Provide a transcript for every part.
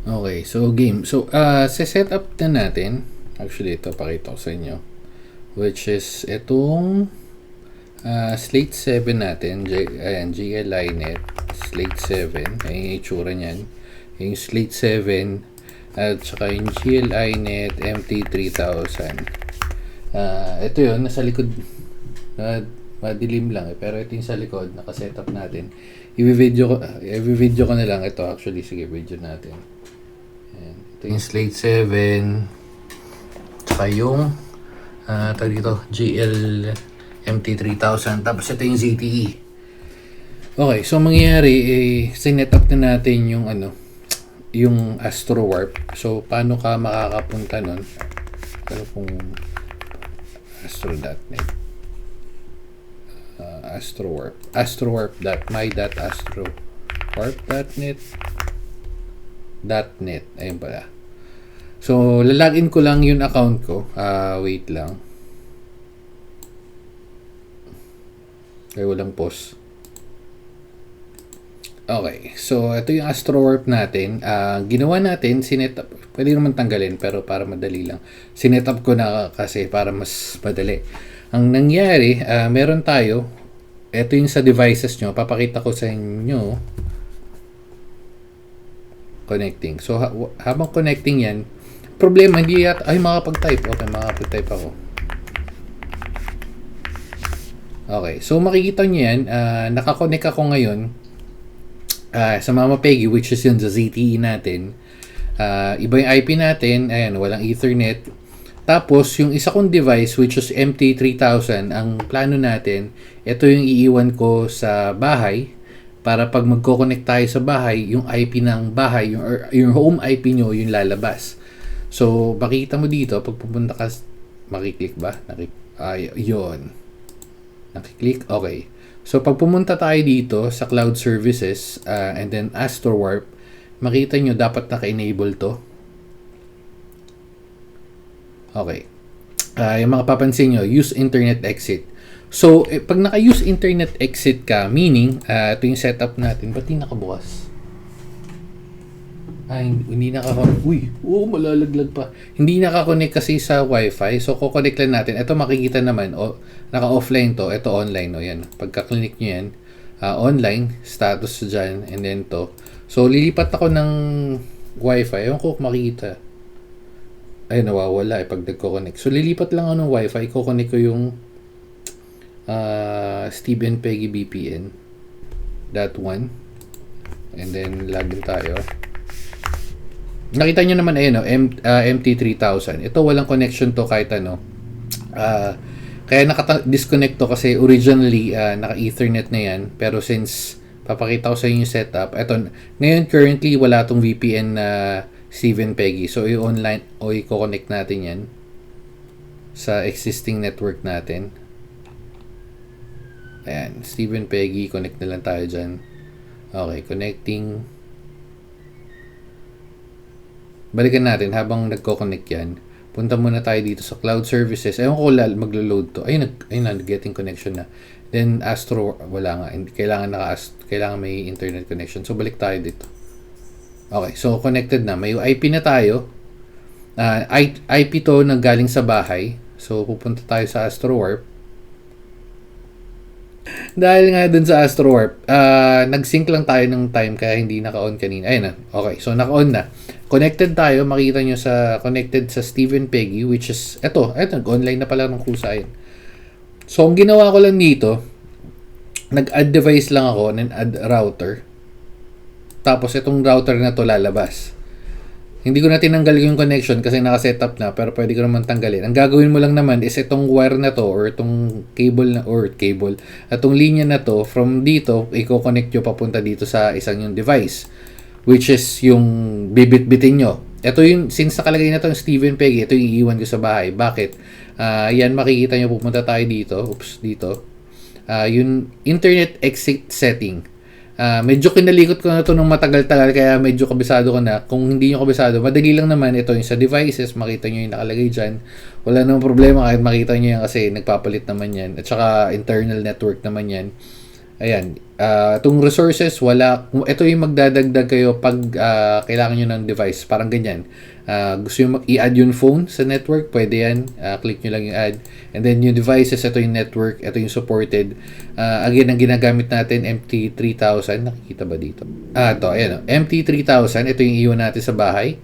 Okay, so game. So, set up na natin. Actually, ito pakita ko sa inyo. Which is itong Slate 7 natin. Ayan, GLINet Slate 7. Ayan yung itsura niyan. Yung Slate 7 at saka yung GLINet MT3000. Ito yun, nasa likod. Madilim lang pero ito yung sa likod. Nakasetup natin. I-video ko na lang ito. Actually, sige, video natin. Ayan. Ito yung Slate 7. Tsaka yung dito, GL MT3000. Tapos ito yung ZTE. Okay, so mangyayari, sinet up na natin yung yung Astro Warp. So, paano ka makakapunta nun? Pero kung astro.net Astro Warp. astrowarp.my.astrowarp.net. Ayun pala. So, lalagin ko lang yung account ko. Wait lang. Kaya walang post. Okay. So, ito yung AstroWarp natin. Ginawa natin, sinetup. Pwede naman tanggalin, pero para madali lang. Sinetup ko na kasi para mas madali. Ang nangyari, meron tayo. Ito yung sa devices nyo. Papakita ko sa inyo. Connecting. So, habang connecting yan, problema, hindi yata, ay makapag-type. Okay, makapag-type ako. Okay, so makikita nyo yan, nakakonect ako ngayon sa Mama Peggy, which is yun sa ZTE natin. Iba yung IP natin, ayan, walang Ethernet. Tapos, yung isa kong device, which is MT3000, ang plano natin, ito yung iiwan ko sa bahay para pag magko-connect tayo sa bahay, yung IP ng bahay, yung home IP nyo, yung lalabas. So, makikita mo dito, pag pupunta ka, makiklik ba? Yun. Nakiklik? Okay. So, pag pumunta tayo dito sa Cloud Services, and then AstroWarp, makita nyo, dapat naka-enable to. Okay. Yung mga papansin nyo, use internet exit. So, pag naka-use internet exit ka, meaning, ito yung setup natin, ba't di nakabukas? Hindi nakakonect. Malalaglag pa. Hindi nakakonect kasi sa Wi-Fi. So, kukonect lang natin. Ito makikita naman, naka-offline to. Ito online, yan. Pagka-click nyo yan, online, status dyan, and then to. So, lilipat ako ng Wi-Fi. Ewan ko kung makikita. Ay, nawawala pag nagko-connect. So, lilipat lang ako ng Wi-Fi. Kukonect ko yung Steve and Peggy VPN. That one. And then, login tayo. Nakita nyo naman, MT3000. Ito, walang connection to kahit ano. Kaya naka-disconnect to kasi originally, naka-Ethernet na yan. Pero since, papakita ko sa inyo yung setup. Ito, ngayon currently, wala tong VPN na Steve Peggy. So, i-online o i-connect natin yan sa existing network natin. Ayan, Steve Peggy, connect na lang tayo dyan. Okay, connecting. Balikan natin habang nagko-connect yan. Punta muna tayo dito sa Cloud Services. Ewan ko maglo-load to. Ayun na, getting connection na. Then, Astro, wala nga. Kailangan may internet connection. So, balik tayo dito. Okay, so connected na. May IP na tayo. IP to nanggaling sa bahay. So, pupunta tayo sa AstroWarp. Dahil nga dun sa AstroWarp, nag-sync lang tayo ng time kaya hindi naka-on kanina. Ayun na. Okay, so naka-on na. Connected tayo. Makita nyo connected sa Steve Peggy, which is, eto, nag-online na pala ng kusa yun. So, ang ginawa ko lang dito, nag-add device lang ako, and add router. Tapos, itong router na to lalabas. Hindi ko na tinanggal yung connection kasi naka-setup na, pero pwede ko naman tanggalin. Ang gagawin mo lang naman is itong wire na to or itong cable, itong linya na to, from dito, i-connect nyo papunta dito sa isang yung device, which is yung bibit-bitin nyo. Ito yung, since nakalagay na to yung Steve Peggy, ito yung iiwan ko sa bahay. Bakit? Yan, makikita nyo, pupunta tayo dito. Dito. Yung internet exit setting. Medyo kinalikot ko na ito nung matagal-tagal kaya medyo kabisado ko na. Kung hindi nyo kabisado, madali lang naman ito yung sa devices, makita nyo yung nakalagay dyan. Wala namang problema kahit makita nyo yan kasi nagpapalit naman yan. At saka internal network naman yan. Ayan. Itong resources, wala. Ito yung magdadagdag kayo pag kailangan nyo ng device. Parang ganyan. Gusto nyo i-add yung phone sa network, pwede yan. Click nyo lang yung add. And then yung devices, ito yung network, ito yung supported. Again, ang ginagamit natin, MT3000. Nakikita ba dito? Ito, ayan. MT3000, ito yung iwan natin sa bahay.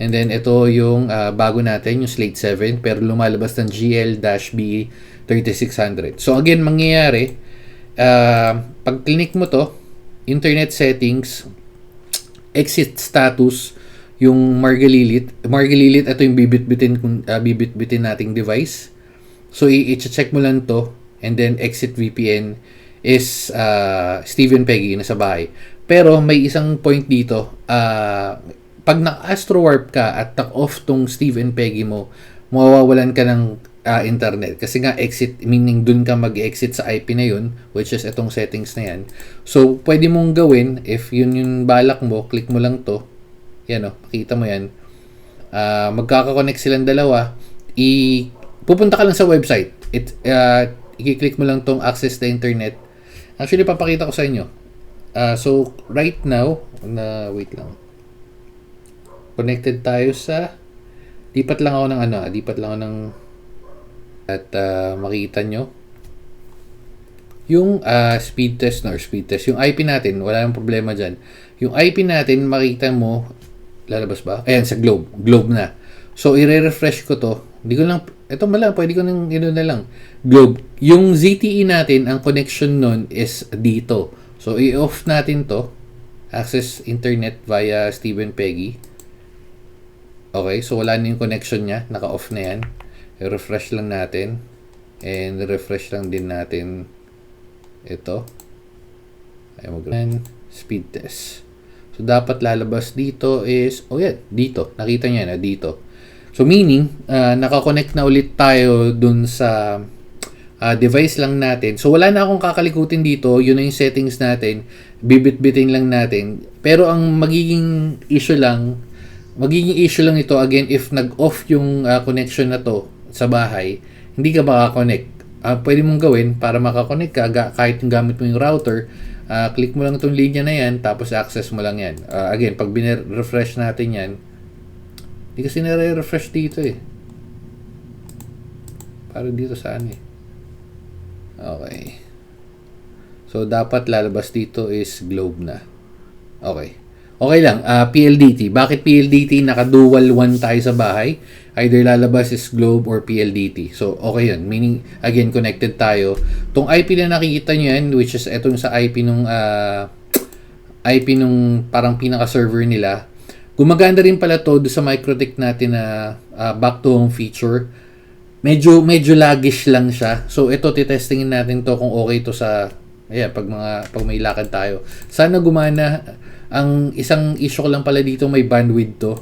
And then, ito yung bago natin, yung Slate 7, pero lumalabas ng GL-B3600. So, again, mangyayari, pag click mo to, internet settings, exit status, yung Margalilit, ito yung bibit-bitin nating device. So, i-check mo lang to, and then exit VPN is Steven Peggy, nasa bahay. Pero, may isang point dito, pag naka-Astro Warp ka at off tong Steven Peggy mo, mawawalan ka ng internet. Kasi nga, exit, meaning dun ka mag-exit sa IP na yun, which is itong settings na yan. So, pwede mong gawin, if yun yung balak mo, click mo lang to. Yan o, makita mo yan. Magkaka-connect silang dalawa. Pupunta ka lang sa website. I-click mo lang tong access the internet. Actually, papakita ko sa inyo. So, right now, wait lang. Connected tayo sa, lipat lang ako ng at makita nyo yung speed test, yung IP natin, wala nang problema dyan. Yung IP natin, makita mo, lalabas ba? Ayan, sa globe na. So, i-refresh ko to. Pwede ko nang na lang. Globe. Yung ZTE natin, ang connection nun is dito. So, i-off natin to. Access internet via Steven Peggy. Okay, so wala na yung connection niya. Naka-off na yan. I-refresh lang natin. And refresh lang din natin ito. Speed test. So, dapat lalabas dito is, dito. Nakita niya na dito. So, meaning, nakakonect na ulit tayo dun sa device lang natin. So, wala na akong kakalikutin dito. Yun na yung settings natin. Bibit-bitin lang natin. Pero, ang magiging issue lang ito, again, if nag-off yung connection na to sa bahay, hindi ka makakonect. Pwede mong gawin para makakonect ka, kahit yung gamit mo yung router, click mo lang itong linya na yan, tapos access mo lang yan. Again, pag refresh natin yan, hindi kasi nare-refresh dito eh. Para dito saan eh. Okay. So, dapat lalabas dito is globe na. Okay. Okay lang. PLDT. Bakit PLDT? Naka-dual 1 tayo sa bahay. Either lalabas is globe or PLDT. So, okay yun. Meaning, again, connected tayo. Itong IP na nakikita nyo yan, which is itong sa IP nung parang pinaka-server nila. Gumaganda rin pala to sa MikroTik natin na back to home feature. Medyo laggish lang siya. So, ito, titestingin natin to kung okay to sa, pag may lakad tayo. Sana gumana. Ang isang issue ko lang pala dito, may bandwidth to.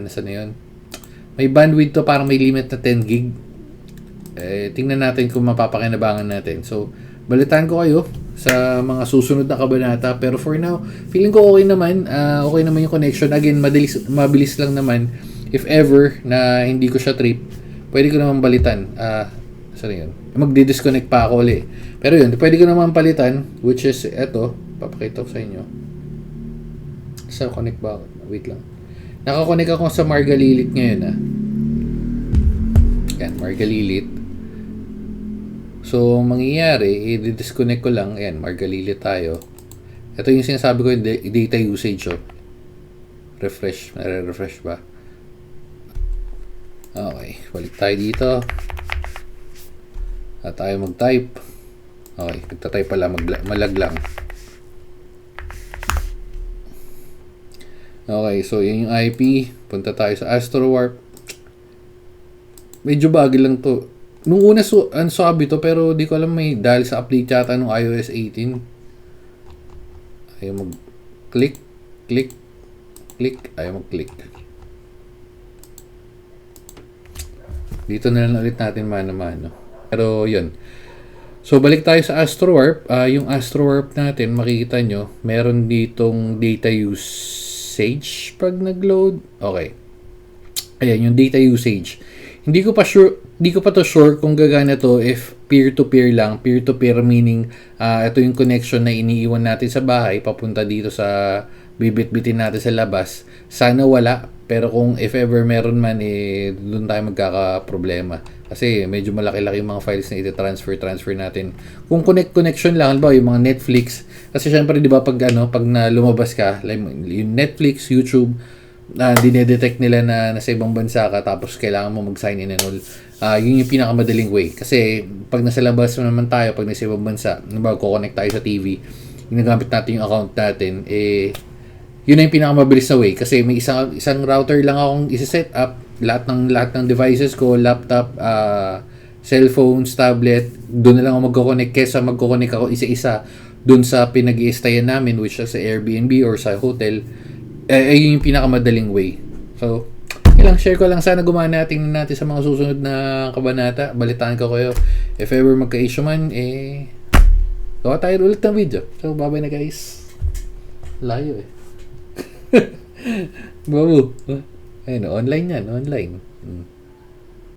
Nasaan na yun? May bandwidth to, parang may limit na 10 gig. Tingnan natin kung mapapakinabangan natin. So, balitaan ko kayo sa mga susunod na kabanata. Pero for now, feeling ko okay naman. Okay naman yung connection. Again, mabilis lang naman. If ever na hindi ko siya trip, pwede ko naman balitan. Saan yun? Magdi-disconnect pa ako ulit. Pero yun, pwede ko naman palitan, which is eto. Papakita ko sa inyo. Sa connect ba? Wait lang. Nakakonect ako sa Margalilit ngayon Yan, Margalilit. So, mangyayari, i-disconnect ko lang. Ayan, Margalilit tayo. Ito yung sinasabi ko, yung data usage. Refresh. Nare-refresh ba? Okay, balik tayo dito. At tayo mag-type. Okay, nagtatype pala, malag lang. Okay, so yun yung IP. Punta tayo sa Astro Warp. Medyo bagay lang to. Nung una sabi to, pero di ko alam, may dahil sa update yata ng iOS 18. Ayaw mag-click. Ayaw mag-click. Dito na lang ulit natin mano-mano. Pero yun. So, balik tayo sa Astro Warp. Yung Astro Warp natin, makikita nyo, meron ditong data usage pag nag-load. Okay. Ayan, yung data usage. Hindi ko pa to sure kung gagana to if peer-to-peer lang. Peer-to-peer meaning, ito yung connection na iniiwan natin sa bahay, papunta dito sa bibit-bitin natin sa labas. Sana wala, pero kung if ever meron man, doon tayo magkaka-problema. Kasi medyo malaki-laki yung mga files na iti-transfer natin. Kung connection lang, halimbawa yung mga Netflix, kasi syempre di ba pag lumabas ka, like yung Netflix, YouTube, dinedetect nila na nasa ibang bansa ka tapos kailangan mo mag-sign in and all. Yun yung pinakamadaling way. Kasi pag nasa labas naman tayo, pag nasa ibang bansa, ko-connect tayo sa TV, ginagamit natin yung account natin, yun na yung pinakamabilis na way. Kasi may isang router lang akong isa-set up, lahat ng devices ko, laptop, cellphones, tablet, doon na lang ako magko-connect kesa magko-connect ako isa-isa doon sa pinag-i-stayan namin, which is sa Airbnb or sa hotel. Yun yung pinakamadaling way. So, ilang share ko lang. Sana gumana natin sa mga susunod na kabanata. Balitaan ko kayo. If ever magka-issue man, gawa tayo ulit ng video. So, bye-bye na guys. Layo Babu. Ayun, online yan. Online.